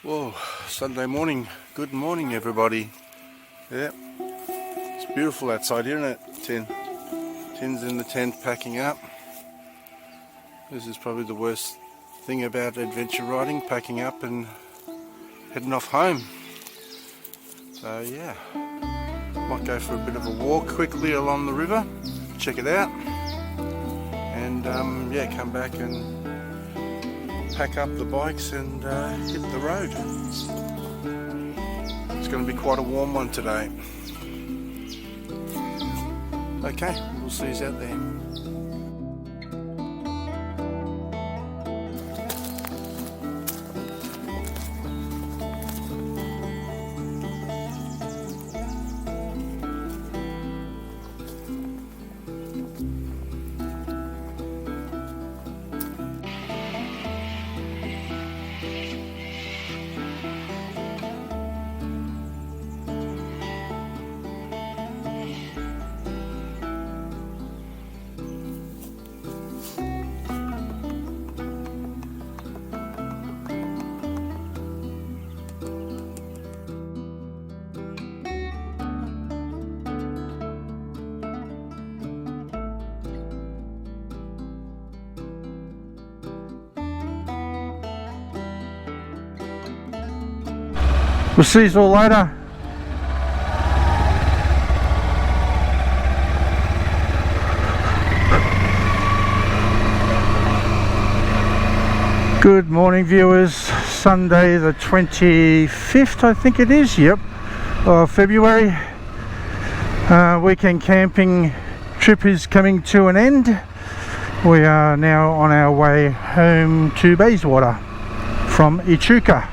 Whoa, Sunday morning. Good morning, everybody. Yeah, it's beautiful outside, isn't it? Tin's in the tent packing up. This is probably the worst thing about adventure riding, packing up and heading off home. So yeah, might go for a bit of a walk quickly along the river, check it out, and yeah, come back and pack up the bikes and hit the road. It's going to be quite a warm one today. Okay, we'll see you out there. We'll see you all later. Good morning, viewers. Sunday the 25th, I think it is, yep, of February. Weekend camping trip is coming to an end. We are now on our way home to Bayswater from Echuca.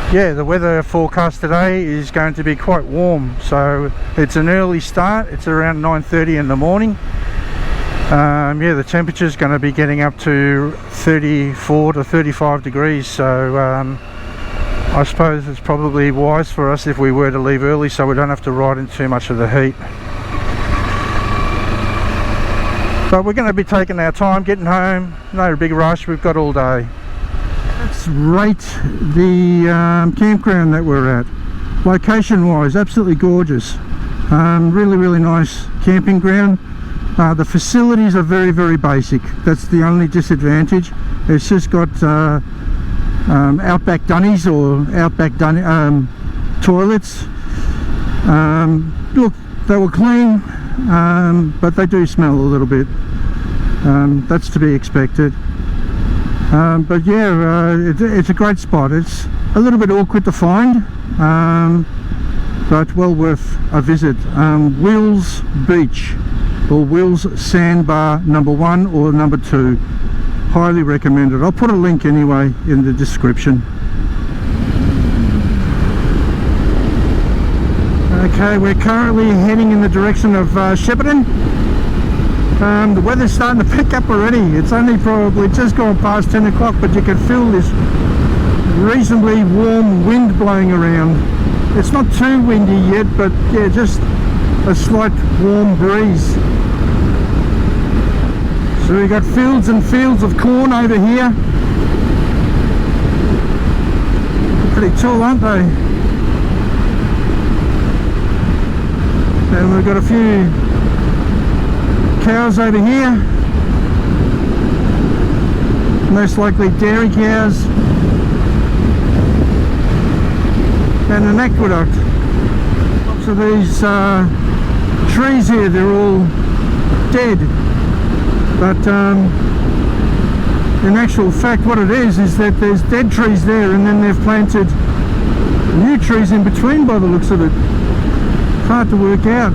Yeah, the weather forecast today is going to be quite warm, so it's an early start. It's around 9:30 in the morning. Yeah, the temperature is going to be getting up to 34 to 35 degrees, so I suppose it's probably wise for us if we were to leave early so we don't have to ride in too much of the heat. But we're going to be taking our time getting home, no big rush, we've got all day. Let's rate the campground that we're at. Location wise, absolutely gorgeous. Really nice camping ground. The facilities are very basic. That's the only disadvantage. It's just got outback dunnies or outback toilets. Look, they were clean, but they do smell a little bit. That's to be expected. But yeah, it's a great spot. It's a little bit awkward to find, but well worth a visit. Wills Beach or Wills Sandbar #1 or #2. Highly recommended. I'll put a link anyway in the description. Okay, we're currently heading in the direction of Shepparton. The weather's starting to pick up already. It's only probably just gone past 10 o'clock, but you can feel this reasonably warm wind blowing around. It's not too windy yet, but yeah, just a slight warm breeze. So we've got fields and fields of corn over here. Pretty tall, aren't they? And we've got a few cows over here, most likely dairy cows, and an aqueduct. Lots of these trees here, they're all dead, but in actual fact what it is that there's dead trees there and then they've planted new trees in between by the looks of it. Hard to work out.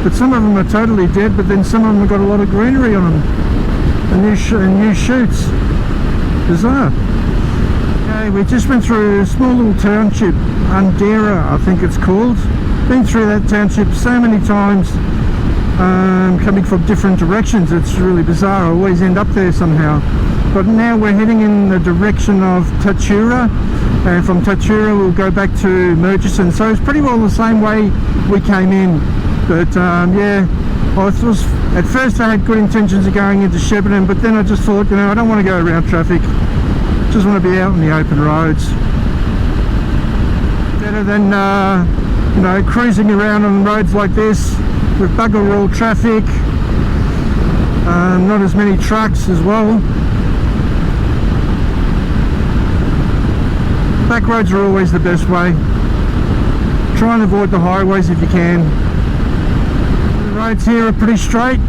But some of them are totally dead, but then some of them have got a lot of greenery on them and new shoots. Bizarre. Okay, we just went through a small little township, Undera I think it's called. Been through that township so many times, coming from different directions. It's really bizarre. I always end up there somehow. But now we're heading in the direction of Tatura, and from Tatura we'll go back to Murchison. So it's pretty well the same way we came in. But yeah, at first I had good intentions of going into Shepparton, but then I just thought, you know, I don't want to go around traffic. Just want to be out on the open roads. Better than you know, cruising around on roads like this with bugger all traffic. Not as many trucks as well. Back roads are always the best way. Try and avoid the highways if you can. The roads here are pretty straight.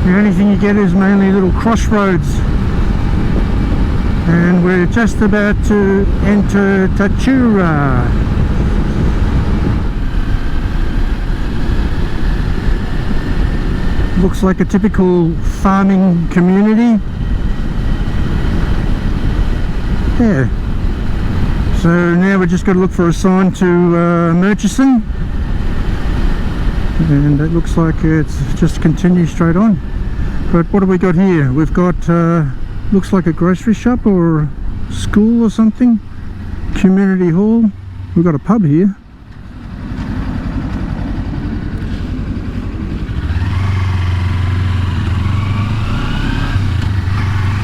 The only thing you get is mainly little crossroads. And we're just about to enter Tatura. Looks like a typical farming community. Yeah. So now we just got to look for a sign to Murchison, and it looks like it's just continue straight on. But what have we got here? We've got looks like a grocery shop or school or something. Community hall. We've got a pub here.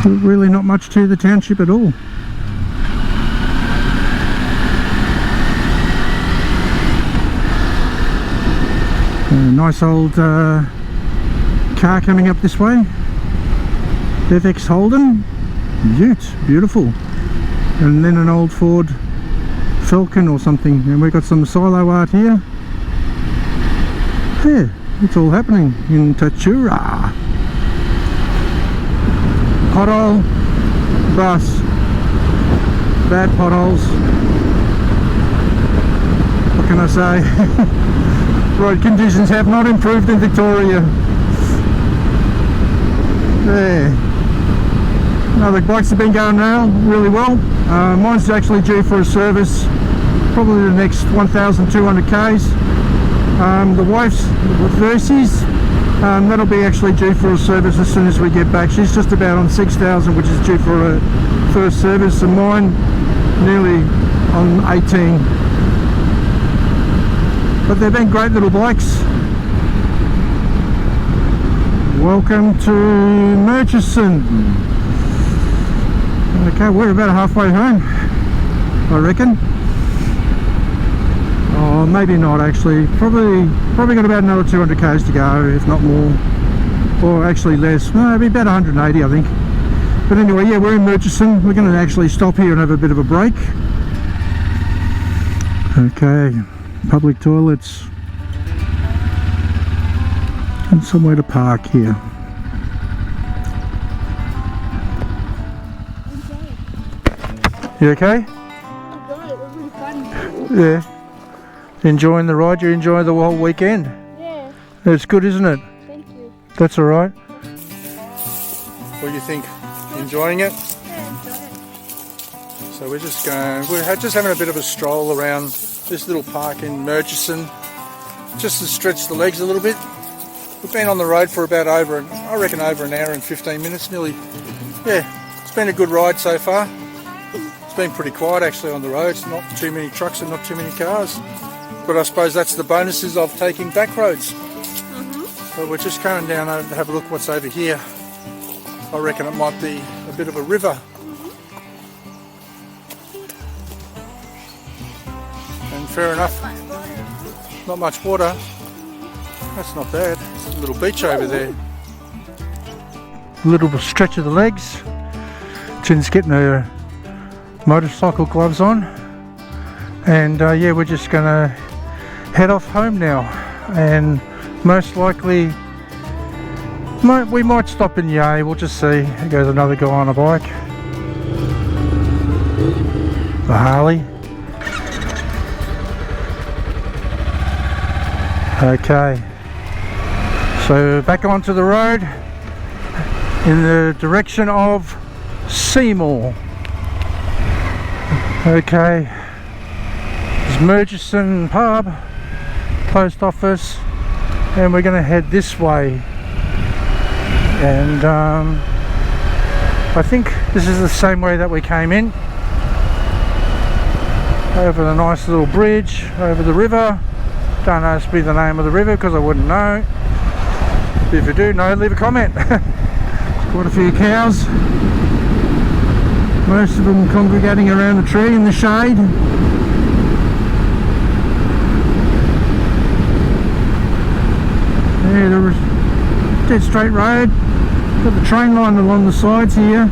Really not much to the township at all. A nice old car coming up this way. FX Holden. Ute, beautiful. And then an old Ford Falcon or something. And we've got some silo art here. Yeah, it's all happening in Tatura. Pothole, bus, bad potholes. What can I say? Road conditions have not improved in Victoria. There. No, the bikes have been going around really well. Mine's actually due for a service, probably the next 1,200 k's. The wife's Versys, that'll be actually due for a service as soon as we get back. She's just about on 6,000, which is due for a first service, and mine nearly on 18. But they've been great little bikes. Welcome to Murchison. Okay, we're about halfway home, I reckon. Oh, maybe not actually. Probably got about another 200 k's to go, if not more, or actually less. No, it'll be about 180, I think. But anyway, yeah, we're in Murchison. We're going to actually stop here and have a bit of a break. Okay, public toilets and somewhere to park here. You okay? I'm good. It was really fun. Yeah. Enjoying the ride? You enjoy the whole weekend? Yeah. It's good, isn't it? Thank you. That's all right. What do you think? Enjoying it? Yeah, enjoy it. So we're just going. We're just having a bit of a stroll around this little park in Murchison, just to stretch the legs a little bit. We've been on the road for about over an hour and 15 minutes, nearly. Yeah, it's been a good ride so far. It's been pretty quiet actually on the roads, not too many trucks and not too many cars. But I suppose that's the bonuses of taking back roads. So we're just going down over to have a look what's over here. I reckon it might be a bit of a river. And fair enough, not much water. That's not bad. There's a little beach over there. A little stretch of the legs. Chin's getting her motorcycle gloves on, and yeah, we're just gonna head off home now, and most likely we might stop in Yea. We'll just see. There goes another guy on a bike, the Harley. Okay, so back onto the road in the direction of Seymour. Okay, there's Murchison pub, post office, and we're going to head this way. And I think this is the same way that we came in, over the nice little bridge over the river. Don't ask me the name of the river because I wouldn't know. If you do know, leave a comment. Quite a few cows. Most of them congregating around a tree in the shade. Yeah, the dead straight road. Got the train line along the sides here.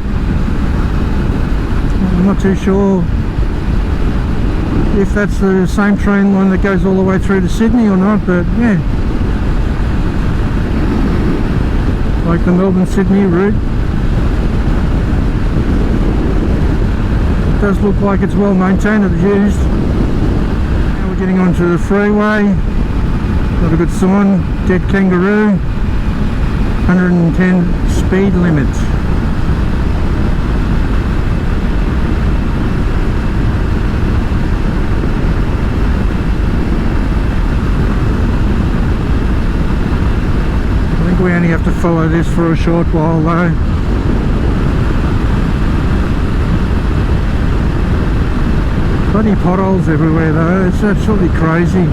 I'm not too sure if that's the same train line that goes all the way through to Sydney or not, but yeah, like the Melbourne-Sydney route. It does look like it's well maintained and used. Now we're getting onto the freeway. Got a good sign, dead kangaroo, 110 speed limit. We only have to follow this for a short while though. Bloody potholes everywhere though, it's absolutely crazy.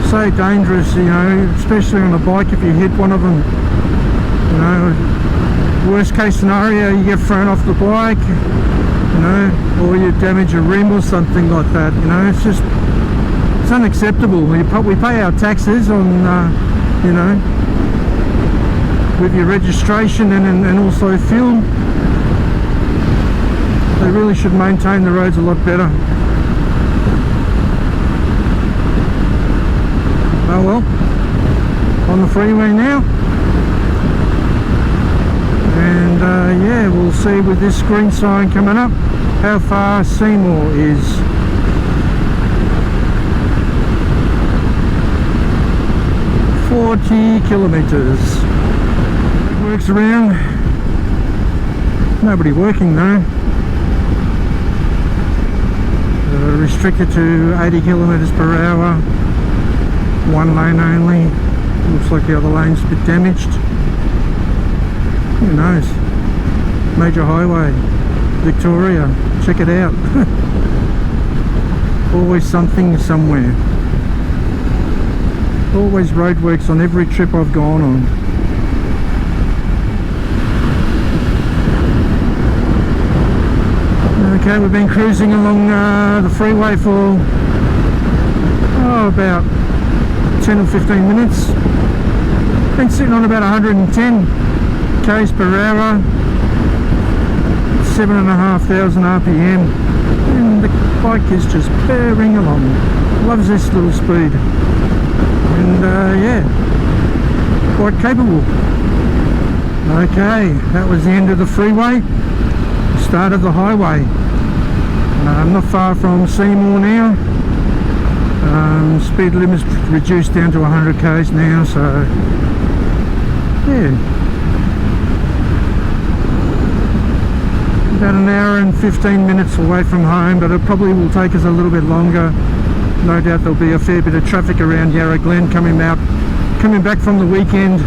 So dangerous, you know, especially on a bike if you hit one of them. You know, worst case scenario, you get thrown off the bike, you know, or you damage a rim or something like that, you know, it's just, it's unacceptable. We pay our taxes on, you know, with your registration and also fuel. They really should maintain the roads a lot better. Oh well, on the freeway now. And yeah, we'll see with this green sign coming up how far Seymour is. Kilometres. Works around. Nobody working though. Restricted to 80 kilometres per hour. One lane only. Looks like the other lane's a bit damaged. Who knows? Major highway, Victoria. Check it out. Always something somewhere. Always roadworks on every trip I've gone on. Okay, we've been cruising along the freeway for about 10 or 15 minutes. Been sitting on about 110 k's per hour, 7,500 RPM, and the bike is just bearing along. Loves this little speed. And yeah, quite capable. Okay, that was the end of the freeway, start of the highway. I'm not far from Seymour now. Speed limit's reduced down to 100 k's now, so yeah, about an hour and 15 minutes away from home, but it probably will take us a little bit longer. No doubt there'll be a fair bit of traffic around Yarra Glen coming back from the weekend.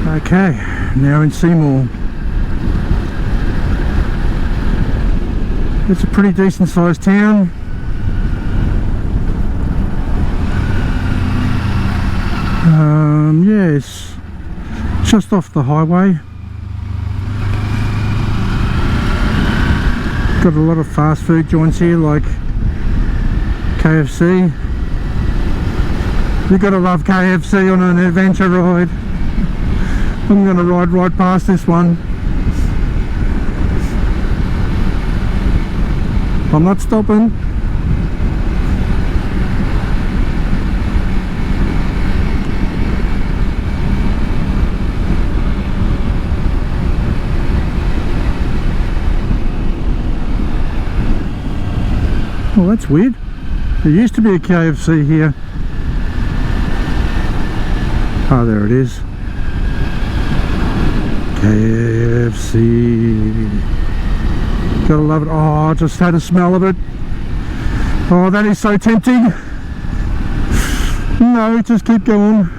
Okay, now in Seymour. It's a pretty decent sized town. Yeah, it's just off the highway. Got a lot of fast food joints here like KFC. You gotta love KFC on an adventure ride. I'm gonna ride right past this one. I'm not stopping. Well, that's weird. There used to be a KFC here. Oh, there it is. KFC. Gotta love it. Oh, I just had a smell of it. Oh, that is so tempting. No, just keep going.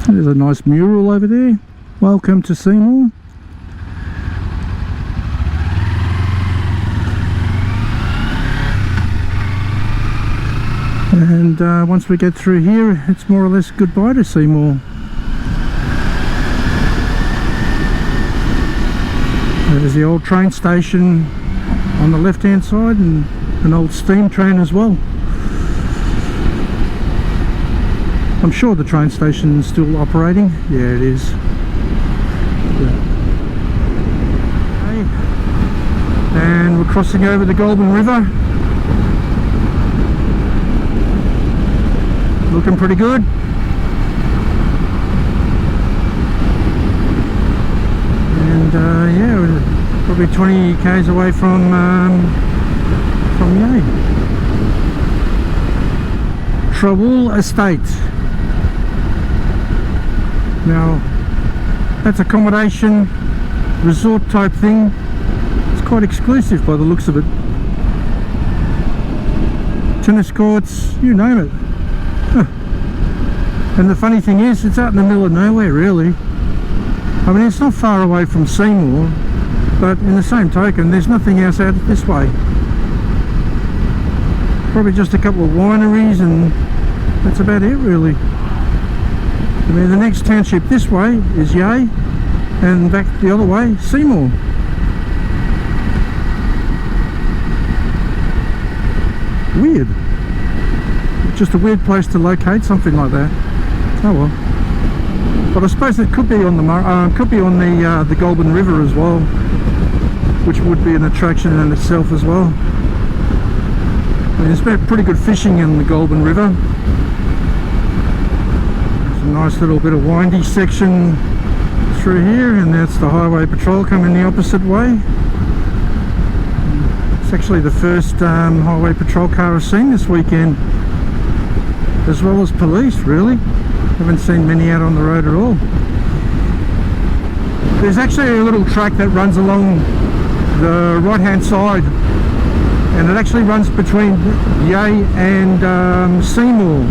There's a nice mural over there. Welcome to Seymour. And once we get through here, it's more or less goodbye to Seymour. There's the old train station on the left hand side, and an old steam train as well. I'm sure the train station is still operating. Yeah, it is. Yeah. Okay. And we're crossing over the Goulburn River. Looking pretty good. And yeah, we're probably 20 k's away from Yea. Trawool Estate. Now, that's accommodation, resort type thing. It's quite exclusive by the looks of it. Tennis courts, you name it. Huh. And the funny thing is, it's out in the middle of nowhere, really. I mean, it's not far away from Seymour, but in the same token, there's nothing else out this way. Probably just a couple of wineries, and that's about it, really. I mean, the next township this way is Yea, and back the other way, Seymour. Weird. Just a weird place to locate something like that. Oh well. But I suppose it could be on the Goulburn River as well, which would be an attraction in itself as well. I mean, there's been pretty good fishing in the Goulburn River. There's a nice little bit of windy section through here, and that's the highway patrol coming the opposite way. It's actually the first highway patrol car I've seen this weekend, as well as police, really. Haven't seen many out on the road at all. There's actually a little track that runs along the right hand side, and it actually runs between Yea and Seymour.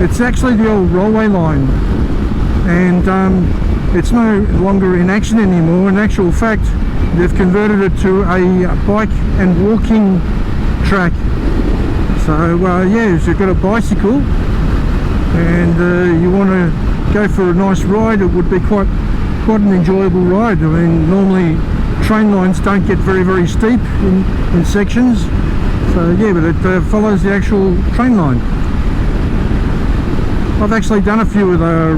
It's actually the old railway line, and it's no longer in action anymore. In actual fact, they've converted it to a bike and walking track. So yeah, if you've got a bicycle and you want to go for a nice ride, it would be quite an enjoyable ride. I mean, normally train lines don't get very steep in sections, so yeah, but it follows the actual train line. I've actually done a few of the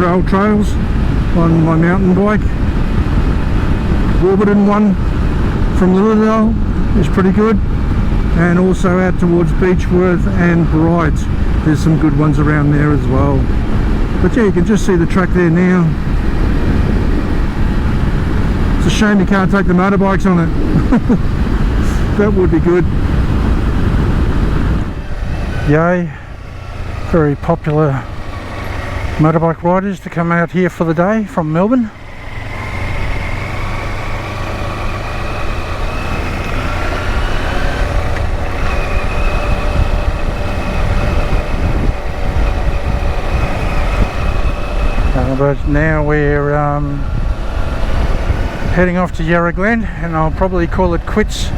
rail trails on my mountain bike. Warburton one from Lilydale is pretty good, and also out towards Beechworth and Bright, there's some good ones around there as well. But yeah, you can just see the track there now. It's a shame you can't take the motorbikes on it. That would be good. Yay, very popular motorbike riders to come out here for the day from Melbourne. But now we're heading off to Yarra Glen, and I'll probably call it quits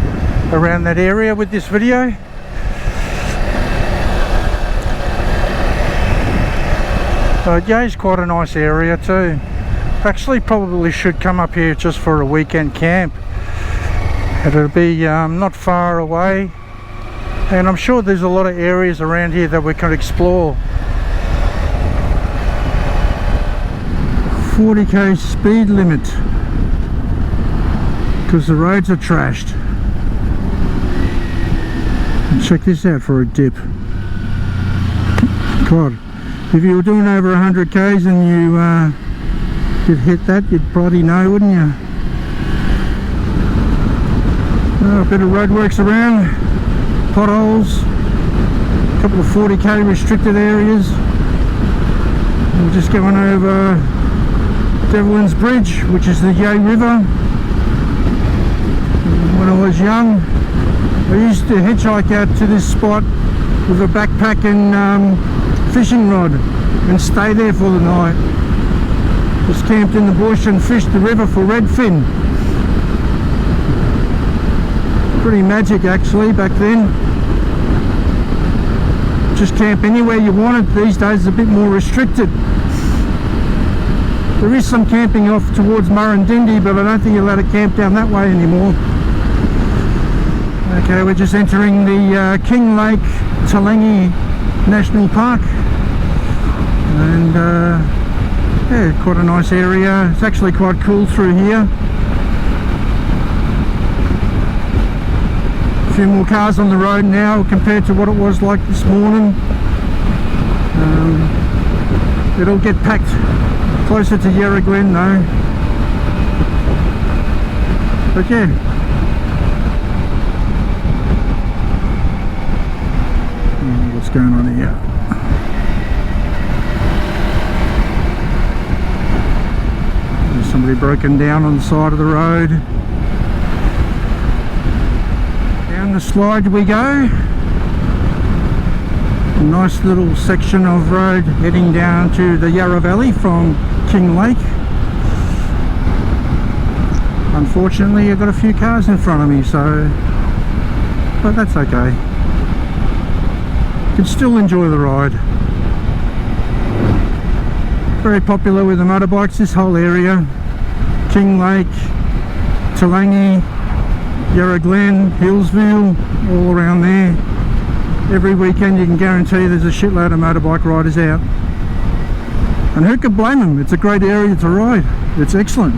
around that area with this video. But Yea's quite a nice area too. Actually probably should come up here just for a weekend camp. It'll be not far away, and I'm sure there's a lot of areas around here that we can explore. 40k speed limit because the roads are trashed. And check this out for a dip. God, if you were doing over 100 k's and you'd hit that, you'd probably know, wouldn't you? Oh, a bit of roadworks around, potholes, a couple of 40k restricted areas. We're just going over Devlin's Bridge, which is the Yea River. When I was young, I used to hitchhike out to this spot with a backpack and fishing rod and stay there for the night. Just camped in the bush and fished the river for redfin. Pretty magic actually back then. just camp anywhere you wanted. These days it's a bit more restricted. There is some camping off towards Mohr and Dindy, but I don't think you're allowed to camp down that way anymore. Okay, we're just entering the King Lake Talangi National Park, and yeah, quite a nice area. It's actually quite cool through here. A few more cars on the road now compared to what it was like this morning. It'll get packed closer to Yarra Glen though. But yeah. What's going on here? There's somebody broken down on the side of the road. Down the slide we go. A nice little section of road heading down to the Yarra Valley from King Lake. Unfortunately I've got a few cars in front of me, so but that's okay. Can still enjoy the ride. Very popular with the motorbikes, this whole area. King Lake, Talangi, Yarra Glen, Hillsville, all around there. Every weekend you can guarantee there's a shitload of motorbike riders out. And who could blame them? It's a great area to ride. It's excellent.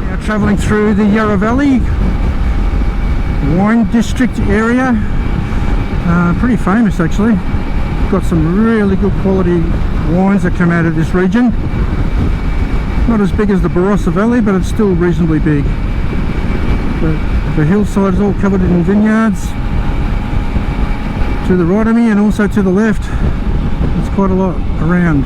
Now travelling through the Yarra Valley wine district area. Pretty famous actually. Got some really good quality wines that come out of this region. Not as big as the Barossa Valley, but it's still reasonably big. The hillside is all covered in vineyards. To the right of me and also to the left, there's quite a lot around.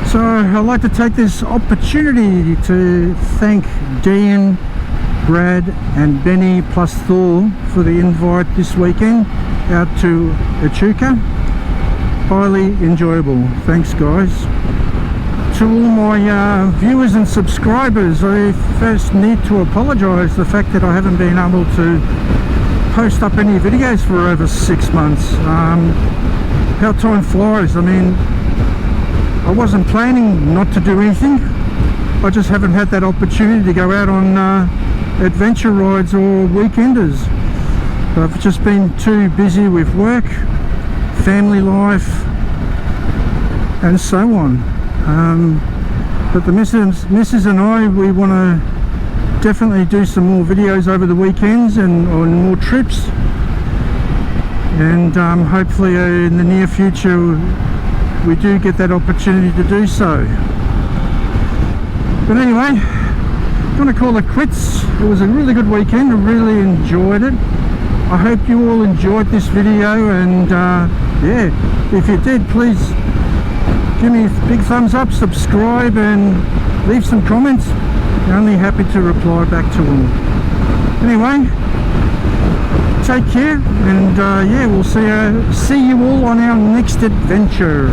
So I'd like to take this opportunity to thank Dean, Brad and Benny plus Thor for the invite this weekend out to Echuca. Highly enjoyable. Thanks guys. To all my viewers and subscribers, I first need to apologise the fact that I haven't been able to post up any videos for over 6 months. How time flies. I mean, I wasn't planning not to do anything. I just haven't had that opportunity to go out on adventure rides or weekenders. I've just been too busy with work, family life and so on. But the missus and I, we want to definitely do some more videos over the weekends and on more trips, and hopefully in the near future we do get that opportunity to do so. But anyway, I'm going to call it quits. It was a really good weekend. I really enjoyed it. I hope you all enjoyed this video, and yeah, if you did, please give me a big thumbs up, subscribe and leave some comments. I'm only happy to reply back to them. Anyway, take care, and yeah, we'll see you all on our next adventure.